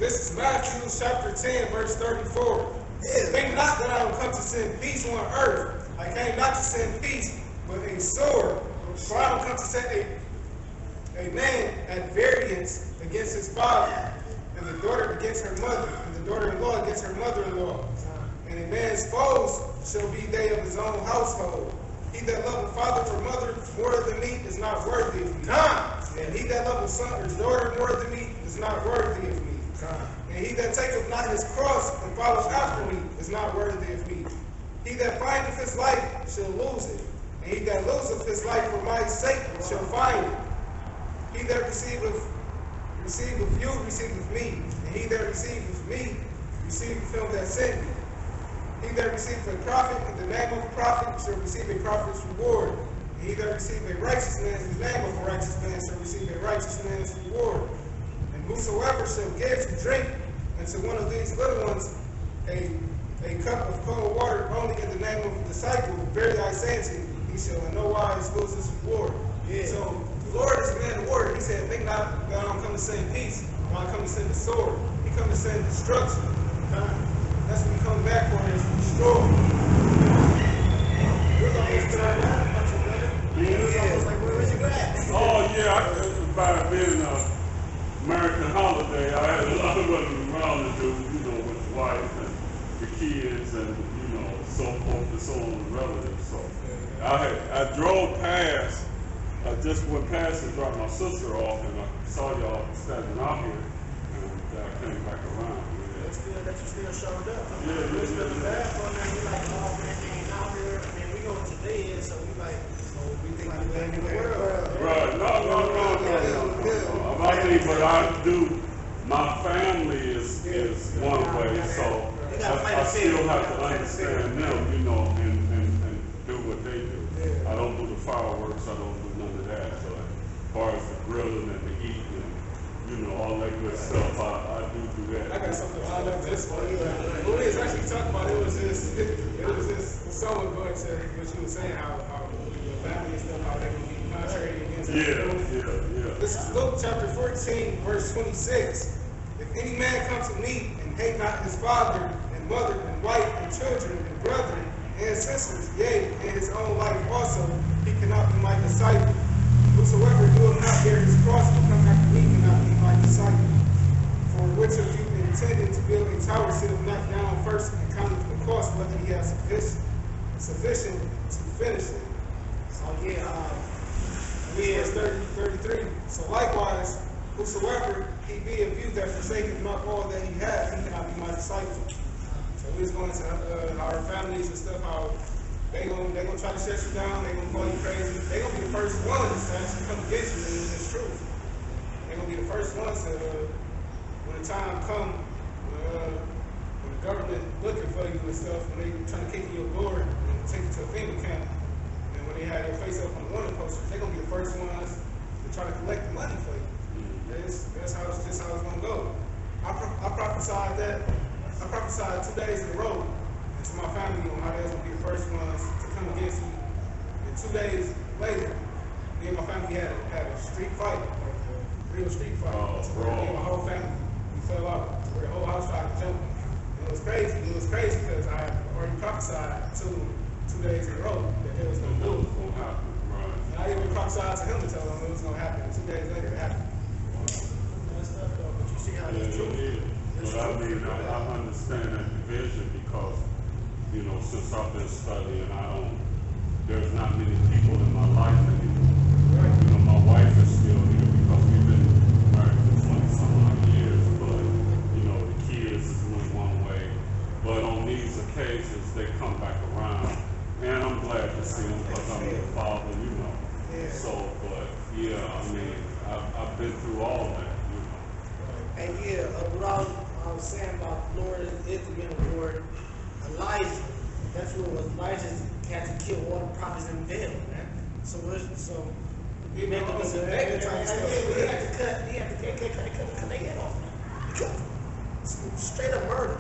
This is Matthew chapter 10, verse 34. Think not that I will come to send peace on earth. I came not to send peace, but a sword. For I will come to set a man at variance against his father, and the daughter against her mother, and the daughter-in-law against her mother-in-law. And a man's foes shall be they of his own household. He that loveth father or mother more than me is not worthy of me. And he that loveth son or daughter more than me is not worthy of me. And he that taketh not his cross and followeth after me is not worthy of me. He that findeth his life shall lose it, and he that loseth his life for my sake shall find it. He that receiveth you receiveth me, and he that receiveth me receiveth him that sent me. He that receiveth a prophet in the name of a prophet shall receive a prophet's reward. And he that receiveth a righteous man in the name of a righteous man shall receive a righteous man's reward. And whosoever shall give to drink unto one of these little ones a cup of cold water only in the name of a disciple, verily I say unto you, he shall in no wise lose his reward. So the Lord is a man of war. He said, think not that I'm come to send peace, but I come to send the sword. He come to send destruction. That's what he comes back for, is to destroy. Oh yeah, it's about being an American holiday. I had a lot of running around to do, with the wife and the kids and, so forth and so on, the relatives. So I drove past, I just went past and dropped my sister off, and I saw y'all standing out here, and I came back around. It's good that you still showed up. Yeah. It's really bad for me. We like, oh, man, they ain't out here. I mean, we know what today is, so we like, we think we live in the world. Right, no. But I do, my family is one way, so I still have to understand them, and do what they do. I don't do the fireworks, I don't do none of that. So as far as the grilling and the eating and, all that good stuff, I do that. I got something I love this one. What we was actually talking about, it was this someone going to what you were saying, how your family and stuff, how they can be contrary against Yeah. This is Luke chapter 14, verse 26. If any man come to me and hate not his father and mother and wife and children and brethren and sisters, yea, and his own life also, he cannot be my disciple. Whosoever doeth not bear his cross and come after me cannot be my disciple. For which of you intending to build a tower sitteth not down first and counteth the cost, whether he has sufficient to finish it. So verse 33. So likewise, whosoever he be of you that forsaketh not all that he hath, he cannot be my disciple. So we was going to our families and stuff, how they gonna try to shut you down, they gonna call you crazy. They gonna be the first ones to actually come against you in this truth. They gonna be the first ones to, when the time come, when the government looking for you and stuff, when they trying to kick you your door and take you to a FEMA camp, and when they have your face up on the wanted posters, they gonna be the first ones to try to collect the money for you. That's how it's gonna go. I prophesied that. I prophesied 2 days in a row to my family on how they was gonna be the first ones to come against you. And 2 days later, me and my family had a street fight, like a real street fight. Me and my whole family, we fell out. The whole house tried to jump. And it was crazy. It was crazy because I had already prophesied 2 days in a row that it was gonna do it. And I even prophesied to him to tell him it was gonna happen. 2 days later, it happened. That's stuff though, but you see how it's true. But I understand that division because, since I've been studying, there's not many people in my life anymore. Right. My wife is still here because we've been married for 20-some odd years, but, the kids is went one way. But on these occasions, they come back around, and I'm glad to see them because I'm their father, Yeah. So, but, yeah, I've been through all that, And what I was saying about the Lord is being a Lord, Elijah. That's what it was. Elijah had to kill all the prophets in Baal, man. So he had to cut their head off. Straight up murder.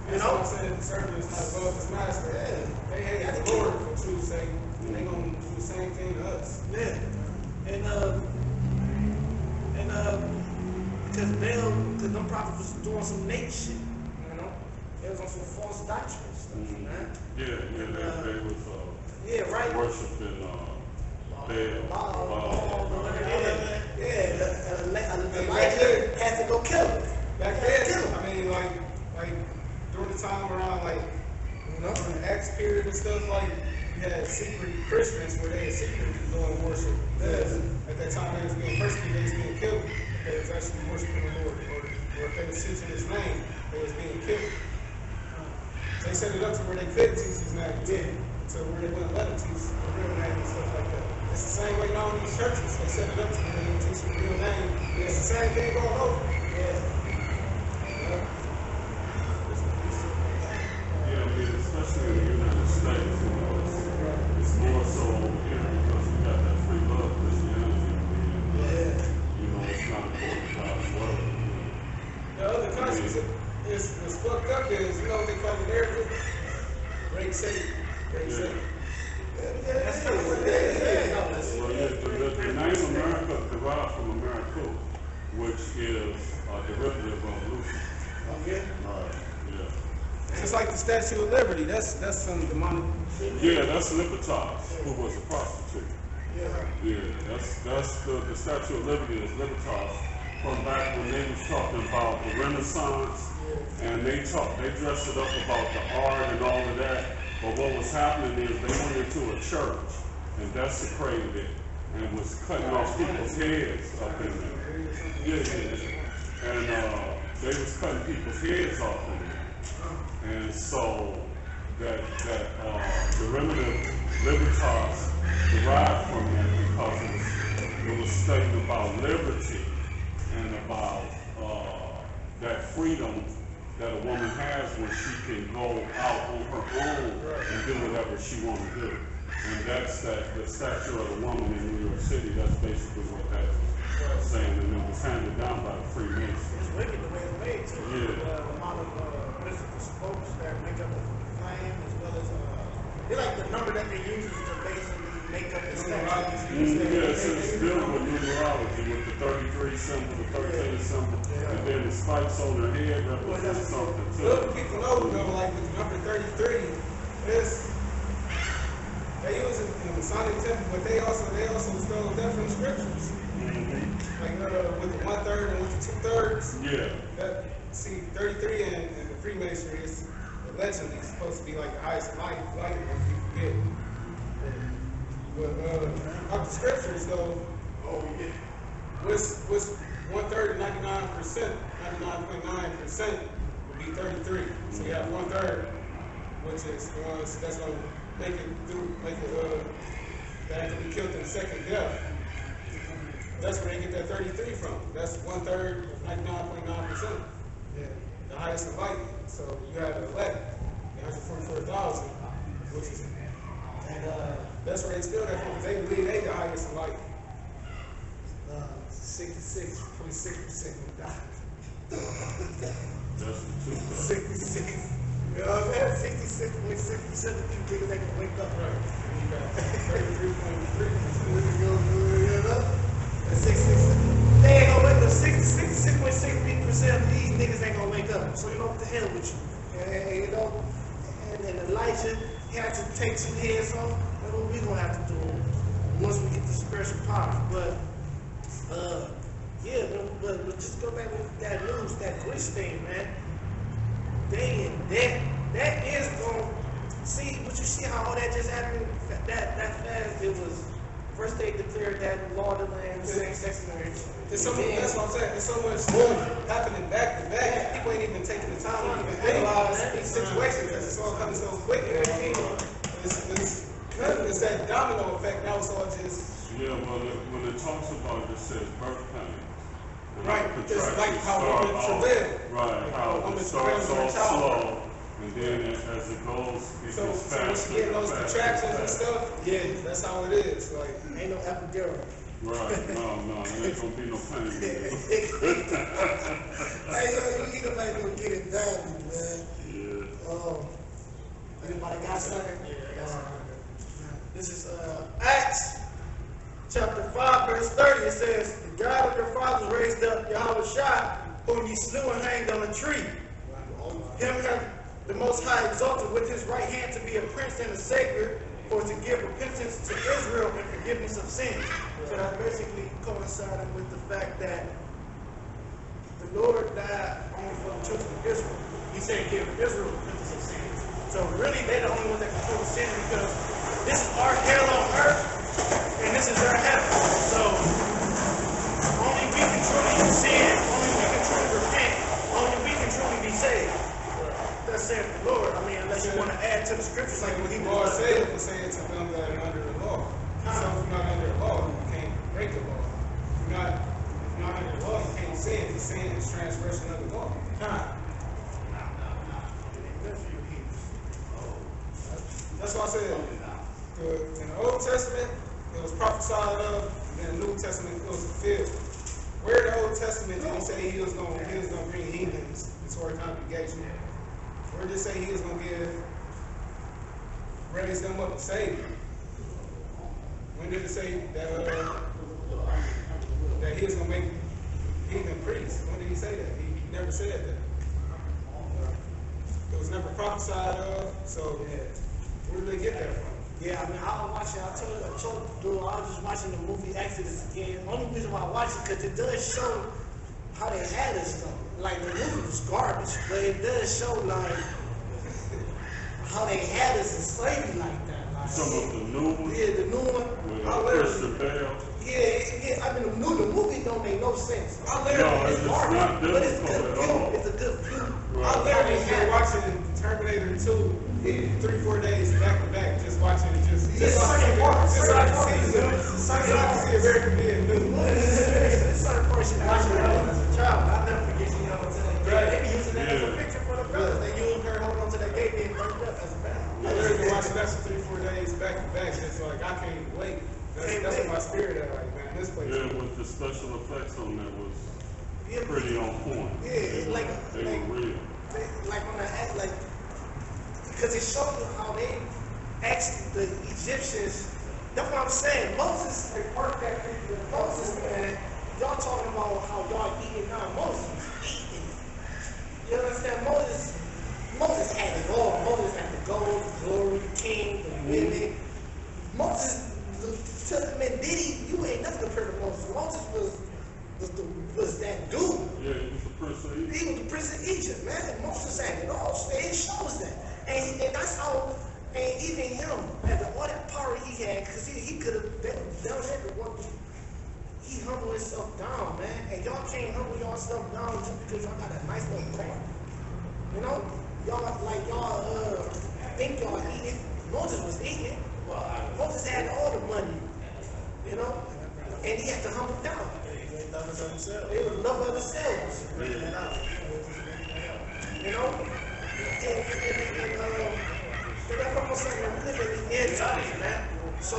That's what I'm saying. The servant is not above his master. They hate the Lord for truth's sake, and they gonna do the same thing to us. Yeah. And because them prophets was doing some naked shit, you know. They was on some false doctrine and stuff, man. They was right. worshiping Elijah had to go kill him. Back then, I mean, like during the time around, like, you know, in the Acts period and stuff, like, you had secret Christians where they had secretly doing worship. At that time, they was being persecuted, they was being killed. They was actually worshiping the Lord, or if they was teaching His name, they was being killed. They set it up to where they couldn't teach His name, to where they wouldn't let them teach the real name and stuff like that. It's the same way now in these churches. They set it up to where they don't teach the real name. It's the same thing going over. Especially in the United States, you know, it's more so over here because we got that free love Christianity. You know, it's not according to God's word. The other countries is fucked up is, you know what they call America? Rape City. That's not what it is. Well, the name America derived from America, which is a derivative of Lucifer. Right, yeah. It's like the Statue of Liberty. That's some demonic. Yeah, that's Libertas, who was a prostitute. That's the Statue of Liberty is Libertas from back when they was talking about the Renaissance, and they dressed it up about the art and all of that. But what was happening is they went into a church and desecrated it and was cutting off people's heads up in there. And they was cutting people's heads off in there. And so that derivative Libertas derived from that because it was stating about liberty and about that freedom that a woman has when she can go out on her own and do whatever she wants to do. And that's the statue of the woman in New York City. That's basically what that was saying. And it was handed down by the Freemasons. It's wicked the way it's made, too. The amount of mystical spokes that make up the flame, as well as they like the number that they use to basically make up the statue. It's dealing with numerology, with the 33 symbol, the 13 symbol, and then the spikes on their head represent something too. Little people know, though, like with the number 33, they use it in the Masonic temple, but they also stole that from scriptures. Like with the 1/3 and with the 2/3. See, 33 and the Freemasonry is allegedly supposed to be like the highest light that people get. But of the scriptures, though, what's 1/3 and 99%, 99.9% would be 33. So you have 1/3, which is the ones that's going to make it that can be killed in the second death. That's where they get that 33 from. That's 1/3, 99.9%. The highest in light. So you have the elect, 144,000, which is, and that's where they steal that from. They believe they the highest in light. 66.6% will die. That's the 2/3. 66. You know what I'm saying? 66.6% of you niggas ain't gonna wake up right. And you got 33.3%. You know? That's 66. They ain't gonna wake up. 66.6% of these niggas ain't gonna wake up. So you know what the hell with you. And you know, and then Elijah had to take some heads off. That's what we gonna have to do once we get the special powers. But but just go back with that news, that Greece thing, man. That is going to see, but you see how all that just happened that fast. It was first they declared that law of the land, sex marriage. That's what I'm saying. There's so much stuff happening back to back. People ain't even taking the time to even analyze these situations because it's all coming so quick. It's that domino effect. Now it's all just. Yeah, well, when it talks about it, it says birth pains. Right, just like how women travail. Right, how it starts off slow, and then as it goes, it gets faster. So getting those contractions and stuff, that's how it is. Like, ain't no epidural. Right, no, there ain't gonna be no pain. Hey, yo, you nobody gonna get it done, man. Yeah. Anybody got something? This is Acts chapter 5, verse 30. It says, "The God of your fathers raised up Yahweh Shai, whom ye slew and hanged on a tree. Him hath the Most High exalted with his right hand to be a prince and a savior, for to give repentance to Israel and forgiveness of sins. So that basically coincided with the fact that the Lord died only for the children of Israel. He said give Israel repentance of sins. So really they're the only ones that control sin, because this is our hell on earth and this is their heaven. So only we can truly sin, only we can truly repent, only we can truly be saved. That's said the Lord. I mean, unless you want to add to the scriptures like what he God was said, to say it to them that are under the law. So if you're not under the law, you can't break the law. If you're not under the law, you can't sin. To sin is transgression of the law. That's why I said, in the Old Testament, it was prophesied of, and in the New Testament, it was fulfilled. Where in the Old Testament did he say he was going to bring heathens into our congregation? Where did it say he was going to raise them up and save them? When did it say that he was going to make heathen priests? When did he say that? He never said that. It was never prophesied of, so where did they get that from? Yeah, I mean, I was watching, I told dude, I was just watching the movie Exodus again. The only reason why I watched it, because it does show how they had us though. Like, the movie was garbage, but it does show, like, how they had us in slavery like that. Like, Some of the new ones. yeah, the new one. With Christian Bale. Yeah, I mean, the movie don't make no sense. No, it's garbage, not but it's difficult good at all. view. It's a good view. Right. I literally been watching Terminator 2 in 3-4 days back to back, just watching it, just so I can see it very convenient new. It's certain portion I watched when I was a child. I never forget, you know, they be using that as a picture for the brothers. They use her holding on to that gate being burnt up as a battle. I literally been watching that for 3-4 days back to back. It's like I can't wait. That's what my spirit at, like, man, this place. Yeah, with the special effects on that was pretty on point. Yeah, it's like They were real. like on the act, like, because it showed you how they asked the Egyptians. That's what I'm saying. Moses, they worked that picture. Moses, man, y'all talking about how y'all eating now. Moses was eating. You understand? Moses had it all. Moses had the gold, the glory, the king, the women. Moses, man, Diddy, you ain't nothing compared to Moses. Moses was that dude. Yeah, he was the prince of Egypt. He was the prince of Egypt, man. Moses had it all. It shows that. And that's how, and even him, and all that power he had, because he could have, he humbled himself down, man. And y'all can't humble yourself down just because y'all got a nice little car. You know? Y'all think y'all eating. Moses was eating. Moses had all the money. You know? And he had to humble down. They would love of themselves. You know? And that's almost like we live in the end times, man. So,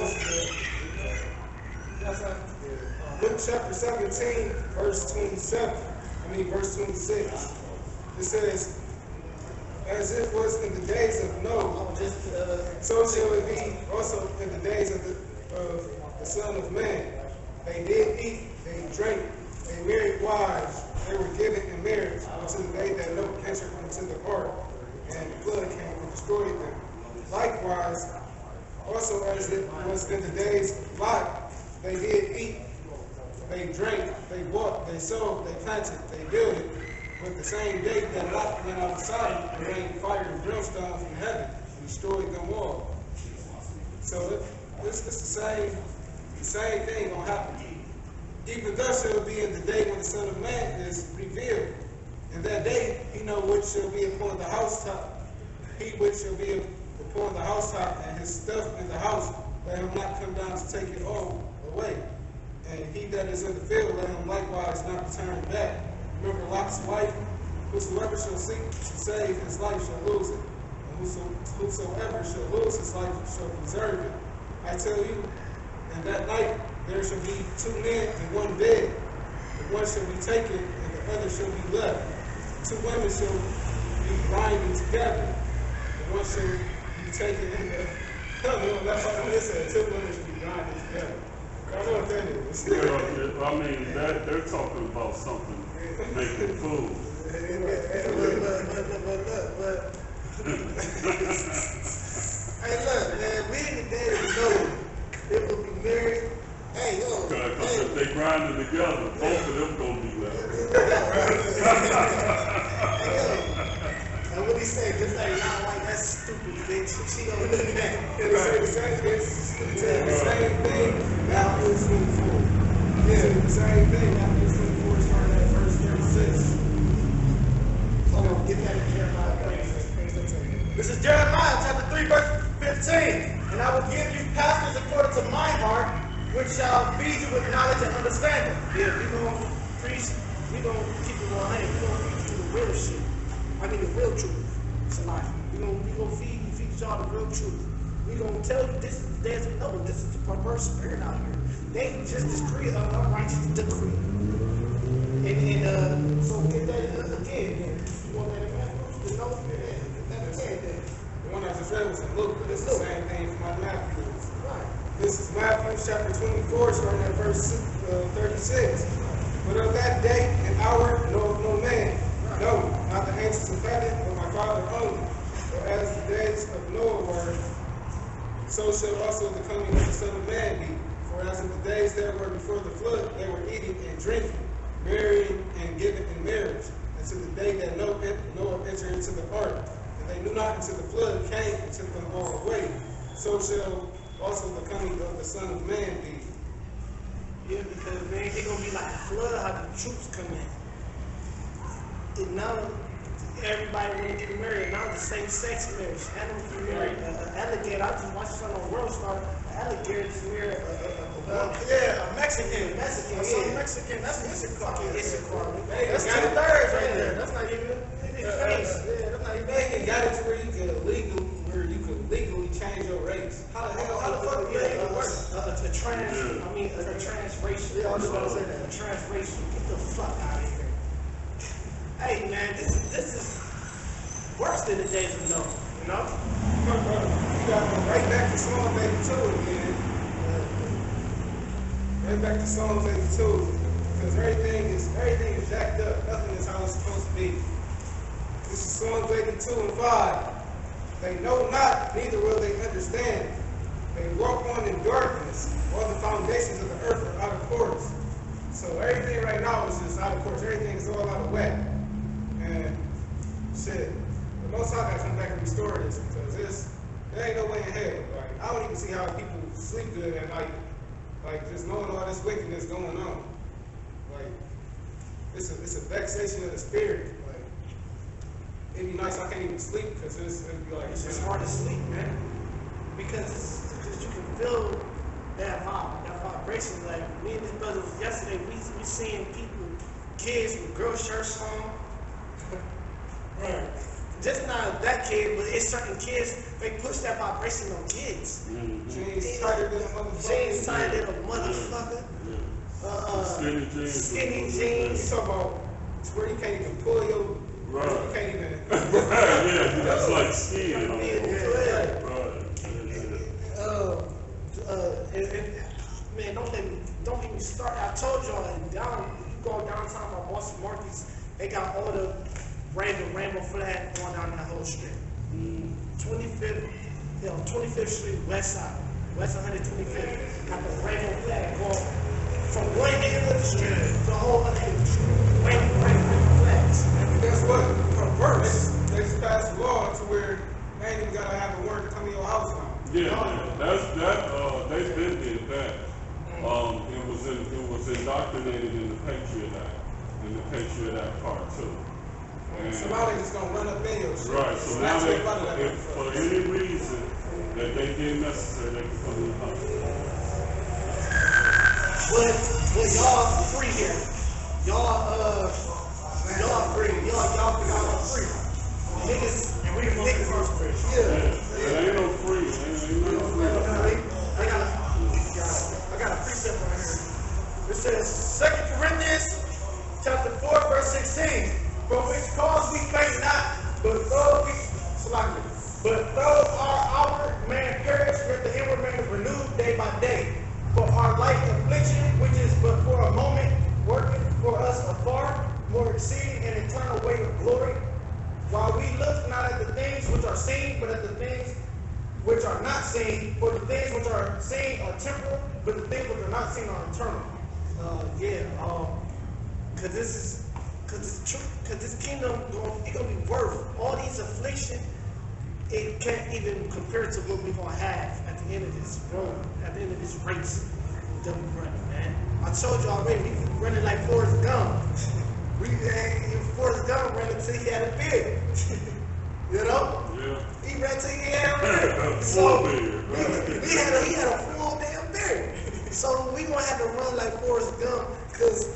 Luke chapter 17, verse 26. It says, as it was in the days of Noah, so shall it be also in the days of the Son of Man. They did eat, they drank, they married wives, they were given in marriage until the day that Noah entered into the ark, and the flood came and destroyed them. Likewise, also as it was in the days of Lot, they did eat, they drank, they bought, they sold, they planted, they builded. But the same day that Lot went outside, and rained fire and brimstone from heaven, and destroyed them all. So it's the same thing gonna happen. Even thus shall it be in the day when the Son of Man is revealed. In that day, he know which shall be upon the housetop. He which shall be upon the housetop, and his stuff in the house, let him not come down to take it all away. And he that is in the field, let him likewise not return back. Remember Lot's wife, whosoever shall seek to save his life shall lose it. And whosoever shall lose his life shall preserve it. I tell you, in that night there shall be 2 men in one bed. The one shall be taken, and the other shall be left. 2 women shall be binding together. The one shall be taken in the other. That's what it said. 2 women shall be binding together. I don't know what that is. Well, I mean, they're talking about something making food. Hey, look, man, we in the day of know it will be married. Hey, yo. Because if they grinding together, both of them gonna be left. Hey, yo. And what he say? Just like, nah, like, that's stupid, bitch. She don't do that. It say the same thing, Matthew 24. Yeah, the same thing, Matthew 24, starting at verse 36. Hold on, get that in Jeremiah 36. This is Jeremiah chapter 3, verse 15. And I will give you pastors according to my heart, which shall feed you with knowledge and understanding. Yeah, we gonna preach, we gonna keep it 100. We gonna feed you the real shit. I mean the real truth. It's a lie. We gonna feed y'all the real truth. We gonna tell you this is the days of Noah. This is the perverse spirit out here. They just decree an unrighteous decree. And so get that again. You want that again? You know, get that again. The one I just read was in Luke, but it's the same thing for my Matthew. Right. This is Matthew chapter 24, starting at verse 36. But of that day and hour knoweth no man, no, not the angels of heaven, but my Father only. For as the days of Noah were, so shall also the coming of the Son of Man be. For as in the days that were before the flood, they were eating and drinking, marrying and giving in marriage, until the day that Noah entered into the ark. And they knew not until the flood came and took them all away. So shall also the coming of the Son of Man be. Yeah, because man, it's gonna be like a flood how the troops come in. And now everybody wanna get married. Now the same sex marriage. Animals get married. Alligator. I just watched something on World Star. Alligator just married a Mexican. Mexican. That's Issachar. That's 2/3 right there. That's not even. That's not even. They got it to where you could legally change your race. How the fuck do that even work? A transracial. Yeah, I was about to say that. A transracial. Get the fuck out of here. Hey man, this is worse than the days of Noah, you know? You got right back to Psalms 82 again. Right back to Psalms 82. Because everything is jacked up. Nothing is how it's supposed to be. This is Psalms 82 and 5. They know not, neither will they understand. They walk on in darkness. All the foundations of the earth are out of course. So everything right now is just out of course. Everything is all out of whack. And shit, the Most High gotta come back and restore this because there ain't no way in hell. Like, I don't even see how people sleep good at night. Like, just knowing all this wickedness going on. Like, it's a vexation of the spirit. Like, it'd be nice I can't even sleep because it'd be like, It's just hard to sleep, man. Because you can feel that vibration. Like me and this brother yesterday, we seeing people, kids with girl shirts on. Just not that kid, but it's certain kids, they push that vibration on kids. Jeans tighter than a motherfucker. Jeans tighter than a motherfucker. Skinny jeans. You talk about where you can't even pull your, Right. you can't even. Yeah, that's like skiing. Man, don't get me started. I told y'all, you go downtown by Boston Markets, they got all the rainbow flag going down that whole street. 25th Street, West Side, West 125th, got the rainbow flag going from one end of the street to the whole other end of the street. Rainbow flags. And guess what? Perverse. They just passed a law to where they ain't even gotta have a word to come to your house now. They did that. It was indoctrinated in the Patriot Act, part too. And So now they just gonna run up in your shit. right, so now if for any reason that they deem necessary, they can come in the house. But y'all free here. Y'all free. Y'all free. Niggas, and we the niggas are free. Yeah, ain't no free. Ain't no free. I got a precept right here. It says 2 Corinthians chapter 4, verse 16. For which cause we faint not, but though our outward man perish, yet the inward man is renewed day by day. For our light affliction, which is but for a moment, working for us a far more eternal weight of glory. While we look not at the things which are seen, but at the things which are not seen. For the things which are seen are temporal, but the things which are not seen are eternal. Cause this kingdom, it's gonna be worth all these afflictions. It can't even compare to what we're gonna have at the end of this road, at the end of this race that we're running, man. I told you already, we running like Forrest Gump. Forrest Gump ran until he had a beard. You know? Yeah. He ran till he had a beard. So he had a full damn beard. So we gonna have to run like Forrest Gump, cause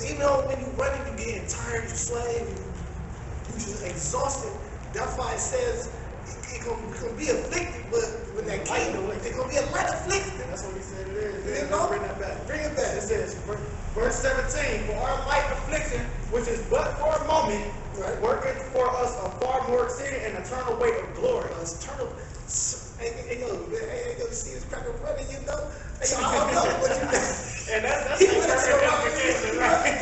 even though when you running, you getting tired, you sweating, you just exhausted. That's why it says it's gonna be afflicted, but when that kingdom, it's gonna be a light affliction. That's what he said it is. You know? Bring that back. Bring it back. It says, verse 17, for our light affliction, which is but for a moment, working for us a far more exceeding and eternal weight of glory. Eternal. Hey, yo, see this cracker running, you know? Hey, I don't know what you know. And that's the application, right?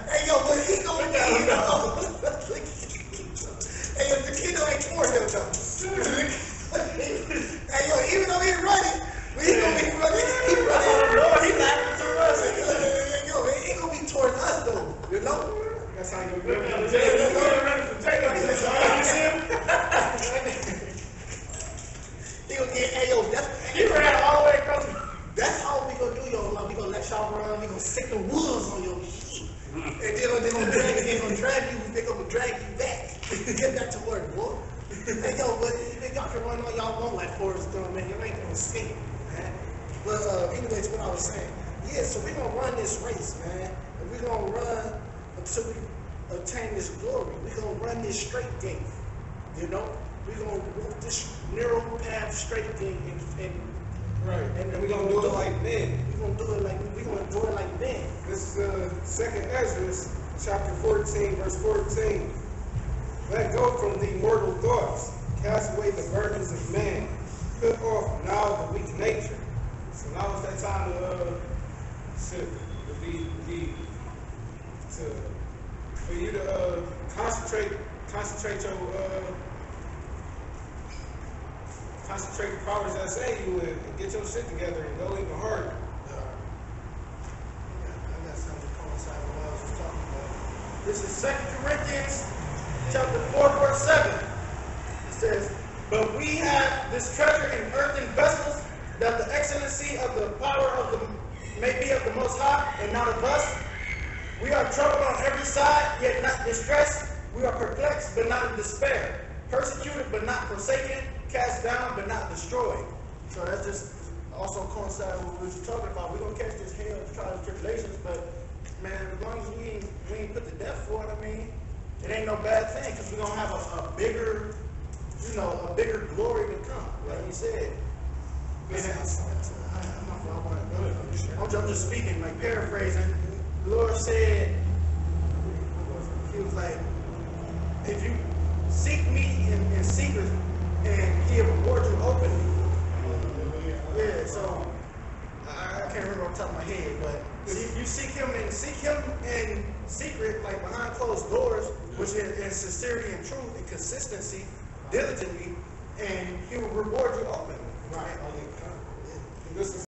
Hey, yo, but he gonna be, you know. Hey, yo, the kingdom ain't for him, though. Hey, yo, even though he's running, but he gonna be running. He running. He's laughing to us. Hey, yo, it ain't gonna be towards us, though. You know? That's how you do it. He gonna get, hey, yo, he ran all the way across. That's all we gonna do, yo. Like, we gonna let y'all run. We gonna stick the woods on your shit. And then they're gonna drag you. They're gonna drag you back. Get back to work, boy. Hey, yo, but y'all can run all y'all want like Forrest Gump, man. You ain't gonna escape, man. But anyways, what I was saying. Yeah, so we gonna run this race, man. And we gonna run until we obtain this glory. We gonna run this straight gate. You know? We gonna walk this narrow path straight thing and we're gonna do it like men. We're gonna do it like men. This is 2nd Ezra, chapter 14, verse 14. Let go from the mortal thoughts, cast away the burdens of man, put off now the weak nature. So now is that time for you to concentrate the powers that save you and get your shit together and go even harder. I got something to coincide with what I was just talking about. This is 2 Corinthians chapter 4, verse 7. It says, but we have this treasure in earthen vessels, that the excellency of the power of the may be of the Most High and not of us. We are troubled on every side, yet not distressed. We are perplexed, but not in despair. Persecuted, but not forsaken. Cast down, but not destroyed. So that's just also coincide with what you're talking about. We're going to catch this hell, trials, tribulations, but, man, as long as we ain't put to death for it, I mean, it ain't no bad thing, because we're going to have a bigger, a bigger glory to come, like you said. I'm just speaking, like paraphrasing. The Lord said, he was like, if you seek me in secret, and he'll reward you openly. Yeah, so I can't remember off the top of my head, but if you seek him in secret, like behind closed doors, which is in sincerity and truth and consistency, diligently, and he will reward you openly. Right. This is